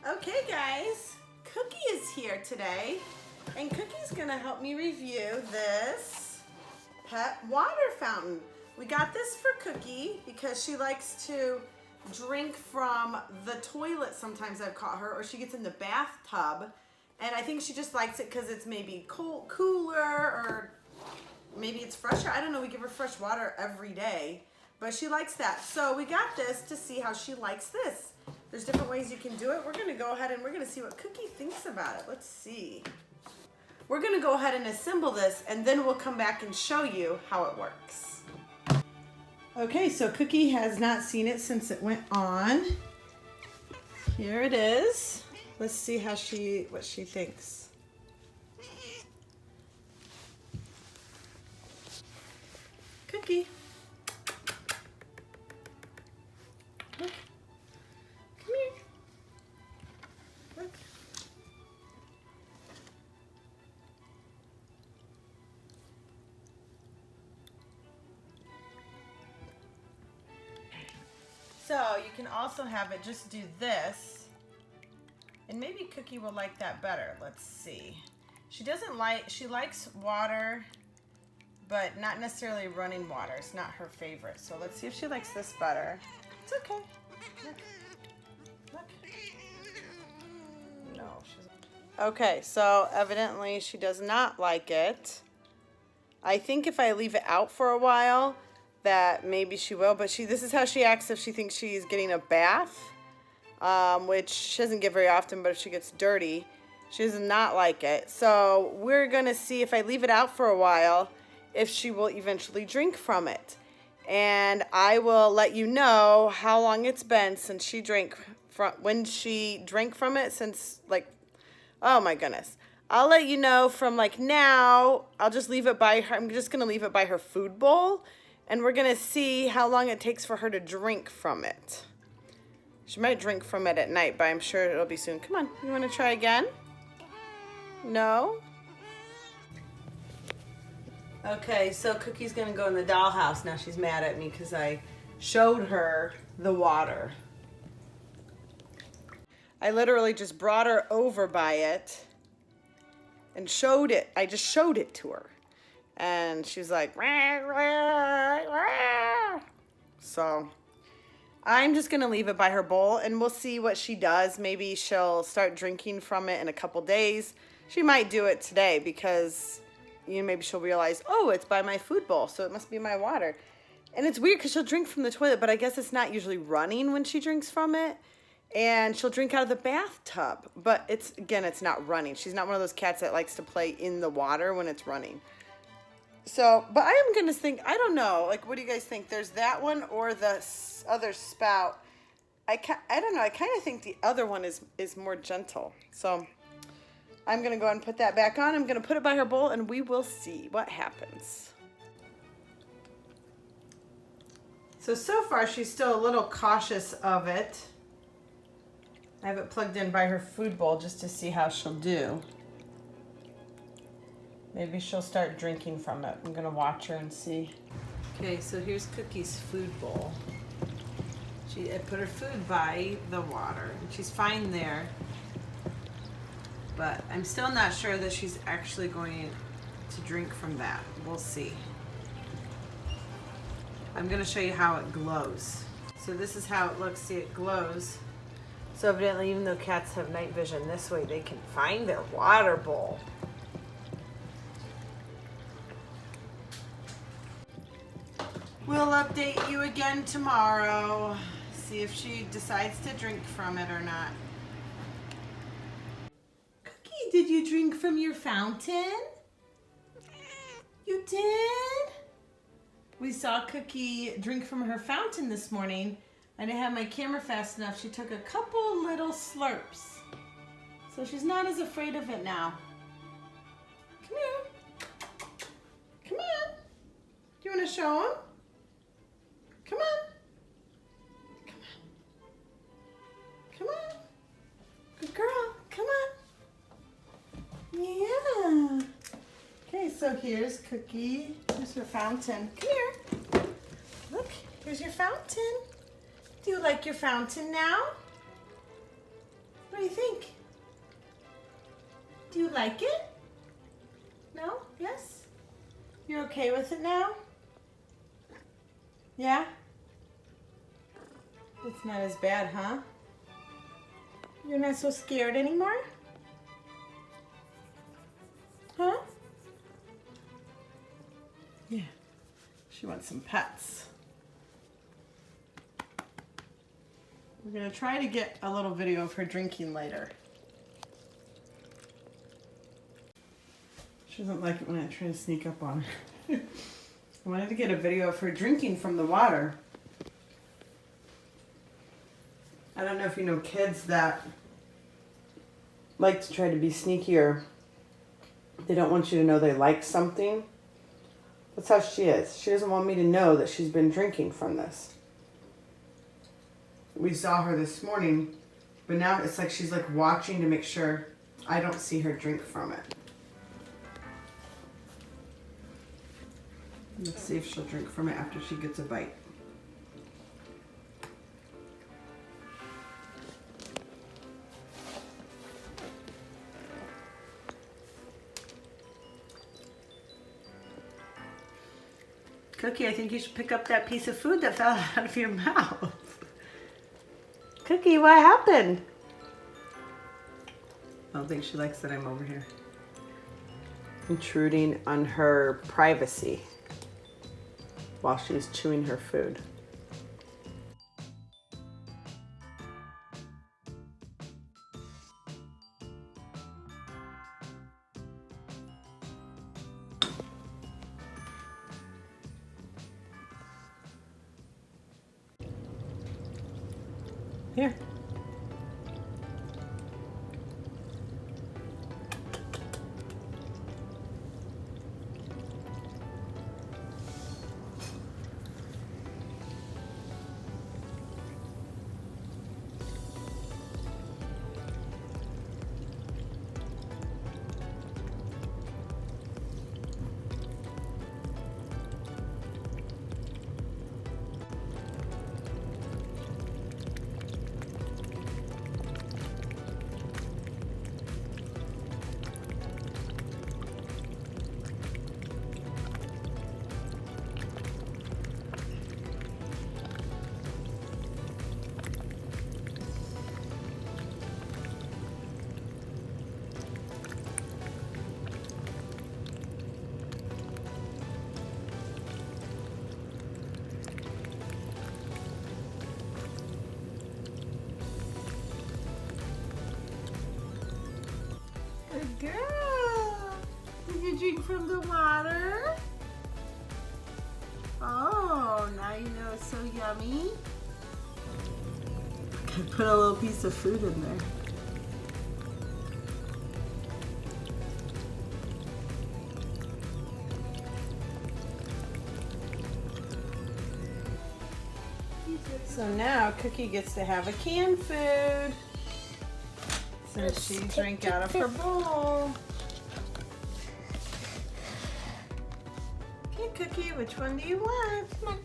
Okay guys, Cookie is here today and Cookie's gonna help me review this pet water fountain. We got this for Cookie because she likes to drink from the toilet sometimes, I've caught her, or she gets in the bathtub, and I think she just likes it because it's maybe cooler, or maybe it's fresher. I don't know, we give her fresh water every day, but she likes that. So we got this to see how she likes this. There's different ways you can do it. We're gonna go ahead and we're gonna see what Cookie thinks about it. Let's see. We're gonna go ahead and assemble this and then we'll come back and show you how it works. Okay, so Cookie has not seen it since it went on. Here it is. Let's see how what she thinks. Cookie. Look. Come here. Look. So you can also have it just do this, and maybe Cookie will like that better. Let's see. She likes water, but not necessarily running water. It's not her favorite. So let's see if she likes this better. It's okay. Look. Look. No, she's okay, so evidently she does not like it. I think if I leave it out for a while, that maybe she will, but this is how she acts if she thinks she's getting a bath, which she doesn't get very often, but if she gets dirty, she does not like it. So we're gonna see if I leave it out for a while, if she will eventually drink from it. And I will let you know how long it's been since she drank when she drank from it, since like, oh my goodness. I'll let you know from like now. I'll just leave it by her. I'm just gonna leave it by her food bowl, and we're gonna see how long it takes for her to drink from it. She might drink from it at night, but I'm sure it'll be soon. Come on, you wanna try again? No? Okay, so Cookie's gonna go in the dollhouse. Now she's mad at me because I showed her the water. I literally just brought her over by it and showed it. I just showed it to her. And she's like, rah, rah, rah. So I'm just gonna leave it by her bowl and we'll see what she does. Maybe she'll start drinking from it in a couple days. She might do it today because maybe she'll realize, oh, it's by my food bowl, so it must be my water. And it's weird because she'll drink from the toilet, but I guess it's not usually running when she drinks from it. And she'll drink out of the bathtub, but it's not running. She's not one of those cats that likes to play in the water when it's running. So, but I am going to think, I don't know, like, what do you guys think? There's that one or the other spout. I don't know, I kind of think the other one is more gentle. So I'm going to go ahead and put that back on. I'm going to put it by her bowl and we will see what happens. So far she's still a little cautious of it. I have it plugged in by her food bowl just to see how she'll do. Maybe she'll start drinking from it. I'm going to watch her and see. Okay, so here's Cookie's food bowl. I put her food by the water, and she's fine there. But I'm still not sure that she's actually going to drink from that. We'll see. I'm going to show you how it glows. So this is how it looks. See, it glows. So evidently, even though cats have night vision, this way they can find their water bowl. We'll update you again tomorrow. See if she decides to drink from it or not. Cookie, did you drink from your fountain? You did? We saw Cookie drink from her fountain this morning. I didn't have my camera fast enough. She took a couple little slurps. So she's not as afraid of it now. Come here. Come on. Do you want to show him? Come on. Come on. Come on. Good girl. Come on. Yeah. Okay, so here's Cookie. Here's her fountain. Come here. Look, here's your fountain. Do you like your fountain now? What do you think? Do you like it? No? Yes? You're okay with it now? Yeah? It's not as bad, huh? You're not so scared anymore? Huh? Yeah. She wants some pets. We're going to try to get a little video of her drinking later. She doesn't like it when I try to sneak up on her. I wanted to get a video of her drinking from the water. I don't know if you know kids that like to try to be sneaky, or they don't want you to know they like something. That's how she is. She doesn't want me to know that she's been drinking from this. We saw her this morning, but now it's like she's like watching to make sure I don't see her drink from it. Let's see if she'll drink from it after she gets a bite. Cookie, I think you should pick up that piece of food that fell out of your mouth. Cookie, what happened? I don't think she likes that I'm over here. Intruding on her privacy while she's chewing her food. Here. Good girl. Did you drink from the water? Oh, now you know it's so yummy. I put a little piece of food in there. So now Cookie gets to have a canned food. Since she drank out of her bowl. Okay, Cookie, which one do you want? Come on.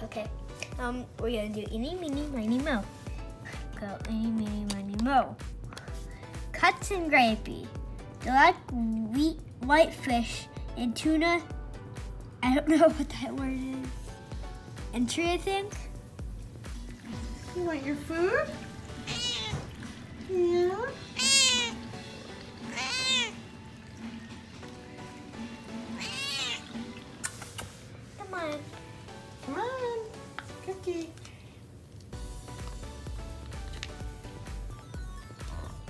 Okay. We're gonna do eeny, meeny, miny, mo. Go eeny, meeny, miny, mo. Cuts and gravy. Deluxe wheat, white fish, and tuna. I don't know what that word is. And tree, I think. You want your food? Yeah. Come on. Come on, Cookie.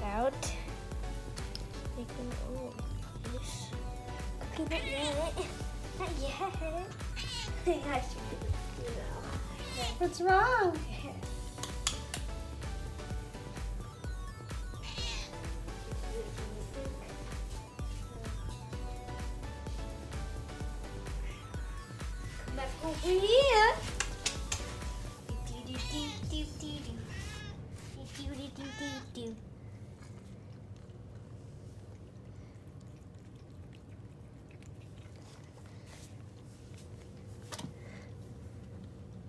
Out. Oh, this. Cookie, not yet. Not yet. I should do that. What's wrong? Back over here.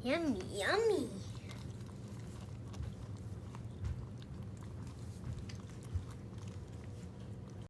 Yummy, yummy.